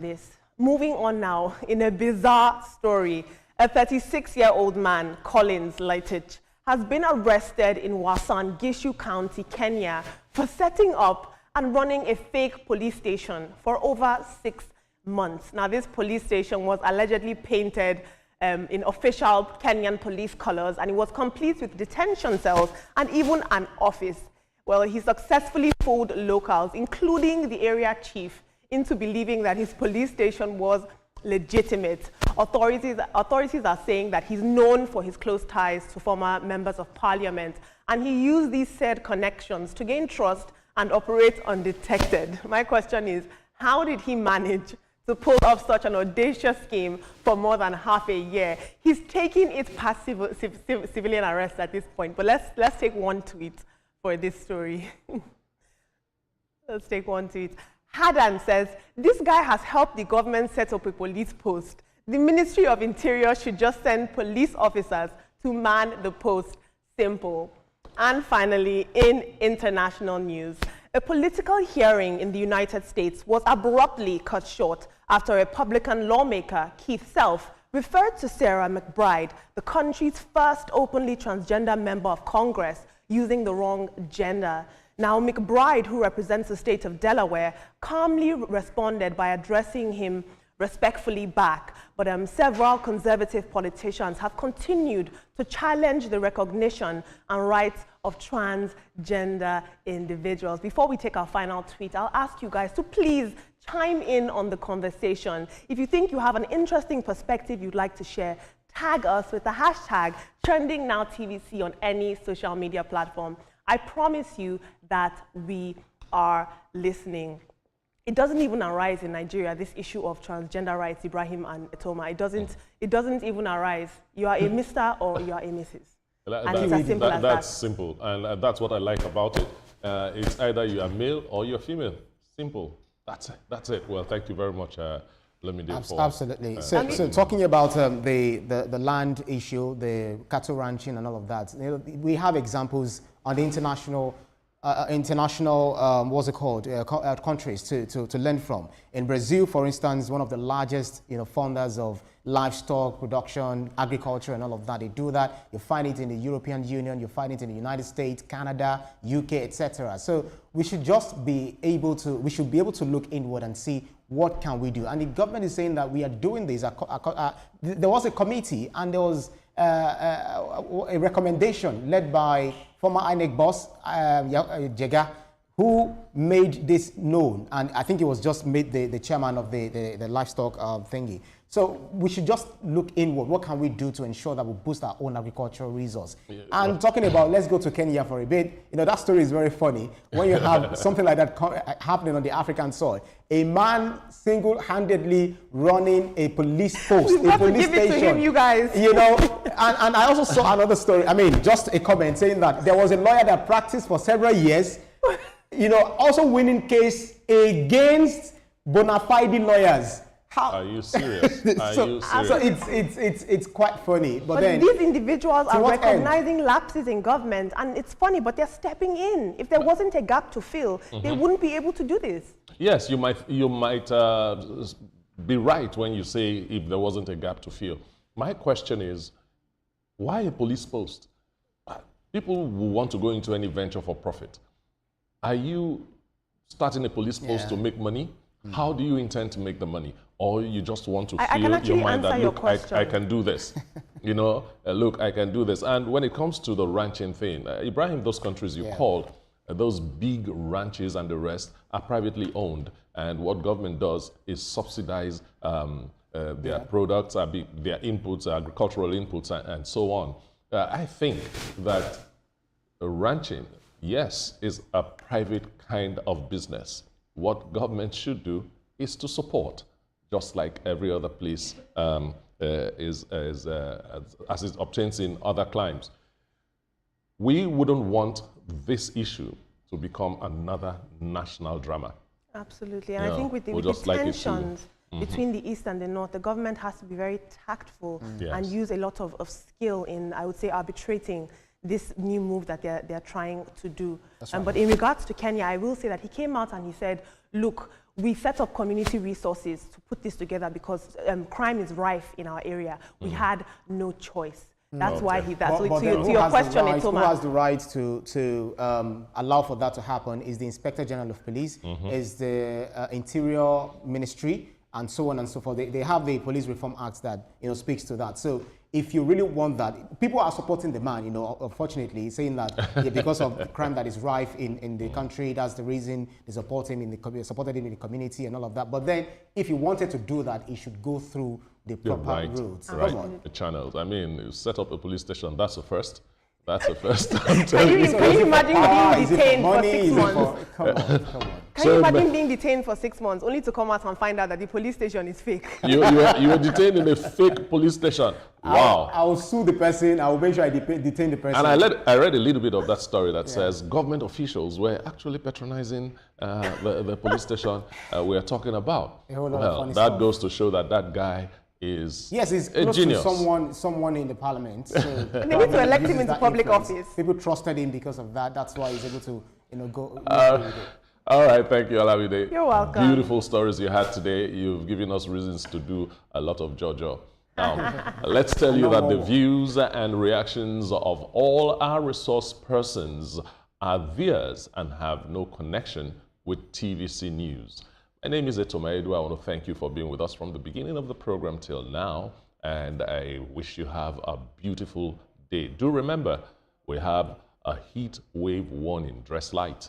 this. Moving on now, in a bizarre story, a 36-year-old man, Collins Leitich, has been arrested in Uasin Gishu County, Kenya, for setting up and running a fake police station for over 6 months. Now, this police station was allegedly painted in official Kenyan police colors, and it was complete with detention cells and even an office. Well, he successfully fooled locals, including the area chief, into believing that his police station was legitimate. Authorities are saying that he's known for his close ties to former members of parliament, and he used these said connections to gain trust and operate undetected. My question is, how did he manage to pull off such an audacious scheme for more than half a year? He's taking it past civilian arrest at this point, but let's take one tweet for this story. Let's take one tweet. Hadan says, this guy has helped the government set up a police post. The Ministry of Interior should just send police officers to man the post. Simple. And finally, in international news, a political hearing in the United States was abruptly cut short after Republican lawmaker Keith Self referred to Sarah McBride, the country's first openly transgender member of Congress, using the wrong gender. Now, McBride, who represents the state of Delaware, calmly responded by addressing him respectfully back. But several conservative politicians have continued to challenge the recognition and rights of transgender individuals. Before we take our final tweet, I'll ask you guys to please chime in on the conversation. If you think you have an interesting perspective you'd like to share, tag us with the hashtag TrendingNowTVC on any social media platform. I promise you that we are listening. It doesn't even arise in Nigeria, this issue of transgender rights, Ibrahim and Etoma. It doesn't even arise. You are a Mr. or you are a Mrs. And it's as simple as that. That's simple, and that's what I like about it. It's either you are male or you're female. Simple. That's it. Well, thank you very much. Absolutely. So talking about the land issue, the cattle ranching and all of that, we have examples on the international what's it called, countries to learn from. In Brazil, for instance, one of the largest funders of livestock production, agriculture and all of that, they do that. You find it in the European Union, you find it in the United States, Canada, UK, etc. So we should just be able to, look inward and see what can we do. And the government is saying that we are doing this. There was a committee and there was a recommendation led by former INEC boss, Jega, who made this known. And I think he was just made the chairman of the livestock thingy. So we should just look inward. What can we do to ensure that we boost our own agricultural resource? Yeah, and talking about, let's go to Kenya for a bit. That story is very funny. When you have something like that happening on the African soil, a man single-handedly running a police post, a police station. It to him, you guys. And I also saw another story. I mean, just a comment saying that there was a lawyer that practiced for several years, also winning case against bona fide lawyers. How? Are you serious? So it's quite funny. But then these individuals are recognizing lapses in government, and it's funny, but they're stepping in. If there wasn't a gap to fill, they wouldn't be able to do this. Yes, you might be right when you say if there wasn't a gap to fill. My question is, why a police post? People who want to go into any venture for profit. Are you starting a police post to make money? How do you intend to make the money? Or you just want to feel your mind that, look, I can do this. Look, I can do this. And when it comes to the ranching thing, Ibrahim, those countries you called, those big ranches and the rest are privately owned. And what government does is subsidize their products, their inputs, agricultural inputs, and so on. I think that ranching, yes, is a private kind of business. What government should do is to support, just like every other place as it obtains in other climes. We wouldn't want this issue to become another national drama. Absolutely, and I think with the tensions between the East and the North, the government has to be very tactful and use a lot of skill in, I would say, arbitrating this new move that they're trying to do. But in regards to Kenya, I will say that he came out and he said, look, we set up community resources to put this together because crime is rife in our area. We had no choice. That's why he does. So But to then your question, who has the right to allow for that to happen is the Inspector General of Police, is the Interior Ministry, and so on and so forth. They have the Police Reform Act that speaks to that. So if you really want that, people are supporting the man, unfortunately, saying that because of the crime that is rife in the country, that's the reason they support him supported him in the community and all of that. But then, if you wanted to do that, it should go through the proper routes. The channels. I mean, you set up a police station. That's a first. That's a first. Can you imagine being detained for 6 months? Come on. Can you imagine being detained for 6 months only to come out and find out that the police station is fake? You were detained in a fake police station. Wow. I will sue the person. I will make sure I detain the person. And I read a little bit of that story that says government officials were actually patronizing the police station we are talking about. Well, that goes to show that that guy is he's a close genius. to someone in the parliament. So they need to elect him into public office. People trusted him because of that. That's why he's able to go. All right, thank you, Olamide. You're welcome. Beautiful stories you had today. You've given us reasons to do a lot of JoJo. Now, let's tell you that the views and reactions of all our resource persons are theirs and have no connection with TVC News. My name is Etomaedu. I want to thank you for being with us from the beginning of the program till now, and I wish you have a beautiful day. Do remember, we have a heat wave warning. Dress light.